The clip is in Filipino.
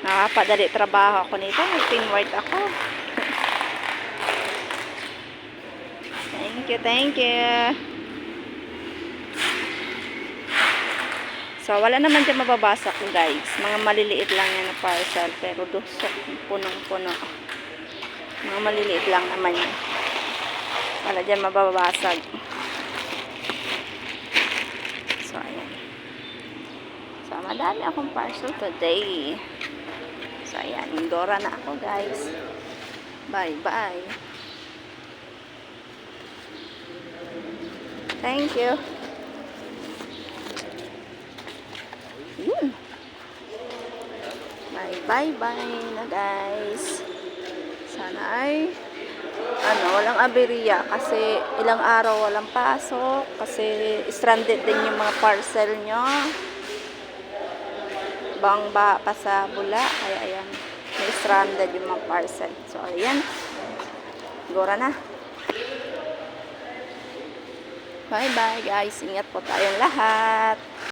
Nakapadali trabaho ako nito. Mag-teamwork ako. Thank you, thank you. So, wala naman dyan mababasa ko, guys. Mga maliliit lang yan na parcel. Pero dusok, punong-puno. Mga maliliit lang naman yan. Wala dyan mababasag. So, ayan. So, madami akong parcel today. So, ayan. Indora na ako, guys. Bye-bye. Thank you. Yun. Bye-bye na, guys. Sana ay walang aberya kasi ilang araw walang pasok kasi stranded din yung mga parcel nyo. Bangba pa sa bula. Kaya ayan. May stranded yung mga parcel. So, ayan. Gora na. Bye-bye, guys. Ingat po tayong lahat.